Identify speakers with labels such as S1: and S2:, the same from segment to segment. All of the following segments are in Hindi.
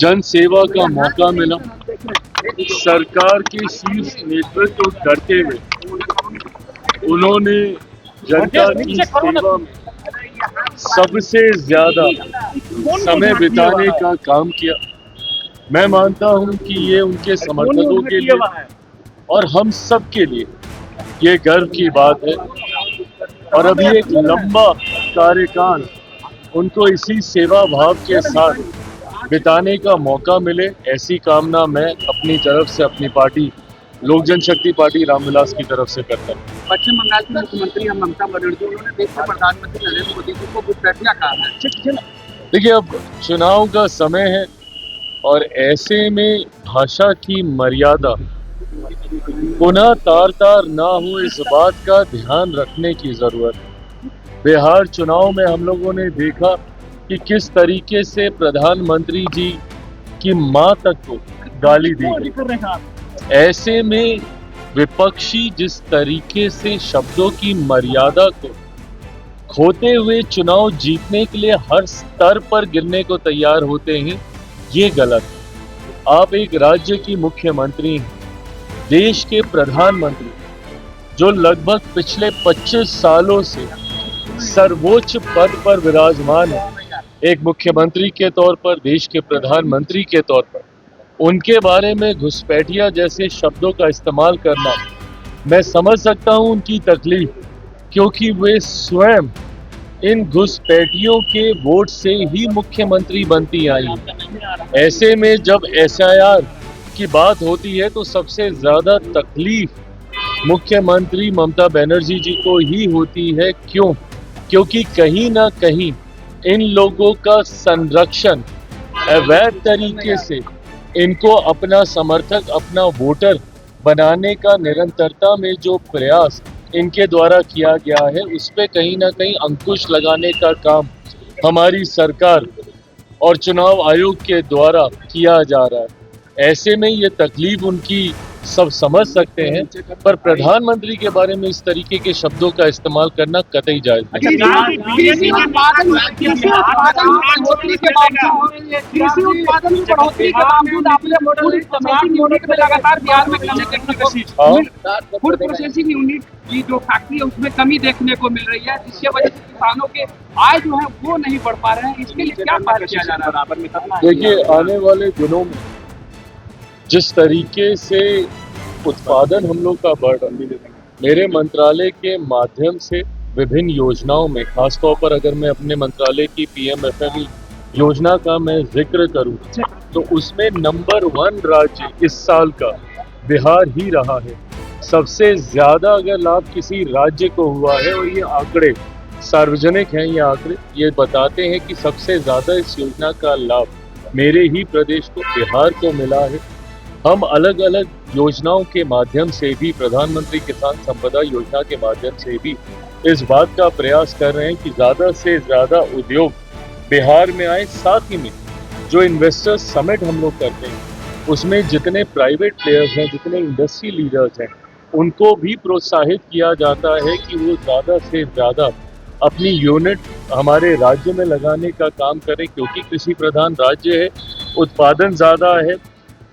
S1: जन सेवा का मौका मिला। सरकार के शीर्ष नेतृत्व करते हुए उन्होंने जनता की सेवा में सबसे ज्यादा समय बिताने का काम किया। मैं मानता हूं कि ये उनके समर्थकों के लिए और हम सब के लिए ये गर्व की बात है। और अभी एक लंबा कार्यकाल उनको इसी सेवा भाव के साथ बिताने का मौका मिले, ऐसी कामना मैं अपनी तरफ से अपनी पार्टी लोक जनशक्ति पार्टी रामविलास की तरफ से करता हूँ।
S2: पश्चिम बंगाल की मुख्यमंत्री ममता बनर्जी उन्होंने देश के प्रधानमंत्री नरेंद्र मोदी जी को घुसपैठिया कहा है।
S1: देखिए, अब चुनाव का समय है और ऐसे में भाषा की मर्यादा पुनः तार तार ना हो, इस बात का ध्यान रखने की जरूरत है। बिहार चुनाव में हम लोगों ने देखा कि किस तरीके से प्रधानमंत्री जी की मां तक को गाली दी गई। ऐसे में विपक्षी जिस तरीके से शब्दों की मर्यादा को खोते हुए चुनाव जीतने के लिए हर स्तर पर गिरने को तैयार होते हैं, ये गलत है। आप एक राज्य की मुख्यमंत्री हैं, देश के प्रधानमंत्री, जो लगभग पिछले 25 सालों से सर्वोच्च पद पर विराजमान है, एक मुख्यमंत्री के तौर पर, देश के प्रधानमंत्री के तौर पर, उनके बारे में घुसपैठिया जैसे शब्दों का इस्तेमाल करना, मैं समझ सकता हूं उनकी तकलीफ, क्योंकि वे स्वयं इन घुसपैठियों के वोट से ही मुख्यमंत्री बनती आई। ऐसे में जब SIR की बात होती है तो सबसे ज्यादा तकलीफ मुख्यमंत्री ममता बनर्जी जी को ही होती है। क्यों? क्योंकि कहीं ना कहीं इन लोगों का संरक्षण अवैध तरीके से इनको अपना समर्थक, अपना वोटर बनाने का निरंतरता में जो प्रयास इनके द्वारा किया गया है, उस पे कहीं ना कहीं अंकुश लगाने का काम हमारी सरकार और चुनाव आयोग के द्वारा किया जा रहा है। ऐसे में ये तकलीफ उनकी सब समझ सकते हैं, पर प्रधानमंत्री के बारे में इस तरीके के शब्दों का इस्तेमाल करना कतई जायज नहीं।
S2: फूड प्रोसेसिंग यूनिट की जो फैक्ट्री है उसमें कमी देखने को मिल रही है, जिसकी वजह से किसानों के आय जो है वो नहीं बढ़ पा रहे हैं। इसके लिए क्या पहल किया जा रहा है?
S1: देखिए, आने वाले दिनों में जिस तरीके से उत्पादन हम लोग का बढ़ रहा है, मेरे मंत्रालय के माध्यम से विभिन्न योजनाओं में, खासतौर पर अगर मैं अपने मंत्रालय की PMFME योजना का मैं जिक्र करूं तो उसमें नंबर 1 राज्य इस साल का बिहार ही रहा है। सबसे ज्यादा अगर लाभ किसी राज्य को हुआ है, और ये आंकड़े सार्वजनिक हैं, ये आंकड़े ये बताते हैं कि सबसे ज्यादा इस योजना का लाभ मेरे ही प्रदेश को, बिहार को मिला है। हम अलग अलग योजनाओं के माध्यम से भी, प्रधानमंत्री किसान संपदा योजना के माध्यम से भी इस बात का प्रयास कर रहे हैं कि ज़्यादा से ज़्यादा उद्योग बिहार में आए। साथ ही में जो इन्वेस्टर्स समिट हम लोग करते हैं, उसमें जितने प्राइवेट प्लेयर्स हैं, जितने इंडस्ट्री लीडर्स हैं, उनको भी प्रोत्साहित किया जाता है कि वो ज़्यादा से ज़्यादा अपनी यूनिट हमारे राज्य में लगाने का काम करें, क्योंकि कृषि प्रधान राज्य है, उत्पादन ज़्यादा है।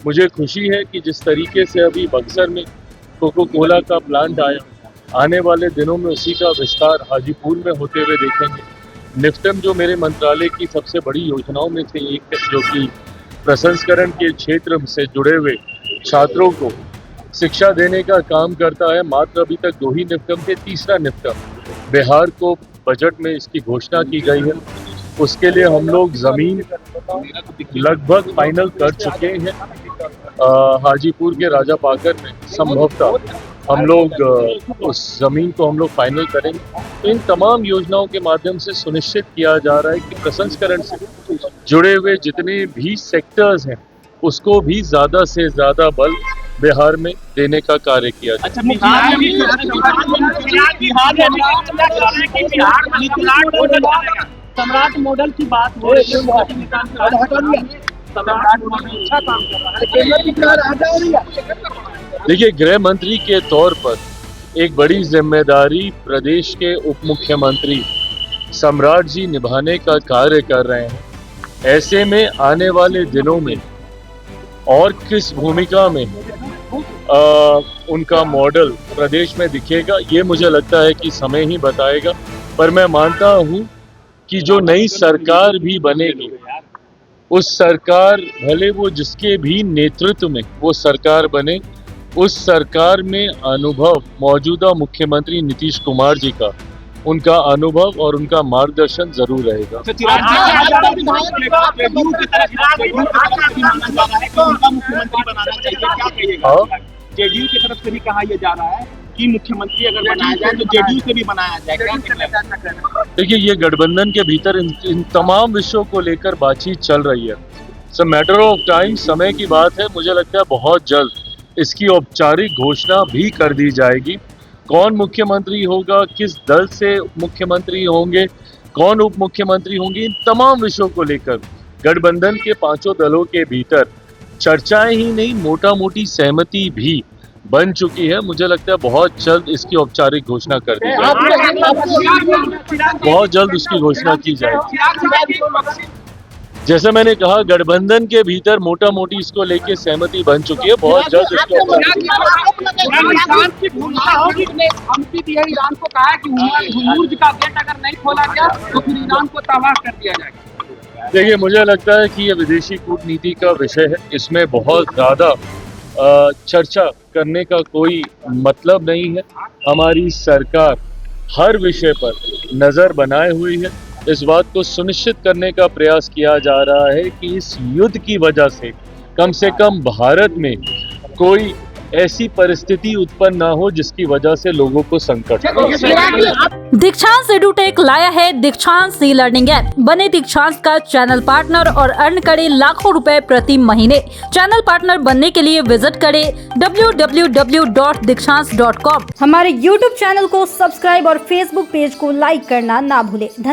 S1: मुझे खुशी है कि जिस तरीके से अभी बक्सर में कोको कोला का प्लांट आया, आने वाले दिनों में उसी का विस्तार हाजीपुर में होते हुए देखेंगे। निफ्टम जो मेरे मंत्रालय की सबसे बड़ी योजनाओं में से एक है, जो कि प्रसंस्करण के क्षेत्र से जुड़े हुए छात्रों को शिक्षा देने का काम करता है। मात्र अभी तक 2 ही निफ्टम थे, तीसरा निफ्टम बिहार को बजट में इसकी घोषणा की गई है। उसके लिए हम लोग जमीन लगभग फाइनल कर चुके हैं। हाजीपुर के राजा पाकर में संभवतः हम लोग उस जमीन को हम लोग फाइनल करेंगे। इन तमाम योजनाओं के माध्यम से सुनिश्चित किया जा रहा है कि प्रसंस्करण से जुड़े हुए जितने भी सेक्टर्स हैं, उसको भी ज्यादा से ज्यादा बल बिहार में देने का कार्य किया जाए।
S2: सम्राट मॉडल की बात हो रही है,
S1: देखिए, गृह मंत्री के तौर पर एक बड़ी जिम्मेदारी प्रदेश के उप मुख्यमंत्री सम्राट जी निभाने का कार्य कर रहे हैं। ऐसे में आने वाले दिनों में और किस भूमिका में उनका मॉडल प्रदेश में दिखेगा, ये मुझे लगता है कि समय ही बताएगा। पर मैं मानता हूँ कि जो नई सरकार भी बनेगी, उस सरकार भले वो जिसके भी नेतृत्व में वो सरकार बने, उस सरकार में अनुभव मौजूदा मुख्यमंत्री नीतीश कुमार जी का, उनका अनुभव और उनका मार्गदर्शन जरूर रहेगा।
S3: जेडीयू की तरफ से भी कहा यह जा रहा है कि मुख्यमंत्री अगर बनाया जाए तो जेडीयू से भी बनाया जाए, क्या?
S1: देखिए, ये गठबंधन के भीतर इन तमाम विषयों को लेकर बातचीत चल रही है। It's a matter of time, समय की बात है। मुझे लगता है बहुत जल्द इसकी औपचारिक घोषणा भी कर दी जाएगी। कौन मुख्यमंत्री होगा, किस दल से मुख्यमंत्री होंगे, कौन उप मुख्यमंत्री होंगे, इन तमाम विषयों को लेकर गठबंधन के पांचों दलों के भीतर चर्चाएं ही नहीं, मोटा मोटी सहमति भी बन चुकी है। मुझे लगता है बहुत जल्द इसकी औपचारिक घोषणा कर दी जाएगी, बहुत जल्द उसकी घोषणा की जाएगी। जैसे मैंने कहा, गठबंधन के भीतर मोटा मोटी इसको लेके सहमति बन चुकी है, बहुत जल्द इसको
S2: ईरान को कहा है कि हुर्मुज का गेट अगर नहीं खोला गया तो फिर ईरान को तबाह कर दिया जाएगा।
S1: देखिए, मुझे लगता है कि ये विदेशी कूटनीति का विषय है, इसमें बहुत ज़्यादा चर्चा करने का कोई मतलब नहीं है। हमारी सरकार हर विषय पर नज़र बनाए हुई है। इस बात को सुनिश्चित करने का प्रयास किया जा रहा है कि इस युद्ध की वजह से कम भारत में कोई ऐसी परिस्थिति उत्पन्न ना हो जिसकी वजह से लोगों को संकट हो।
S4: दीक्षांत एडुटेक लाया है दीक्षांत ई लर्निंग ऐप। बने दीक्षांत का चैनल पार्टनर और अर्न करें लाखों रुपए प्रति महीने। चैनल पार्टनर बनने के लिए विजिट करें www.dikshans.com।
S5: हमारे YouTube चैनल को सब्सक्राइब और Facebook पेज को लाइक करना ना भूलें। धन्यवाद।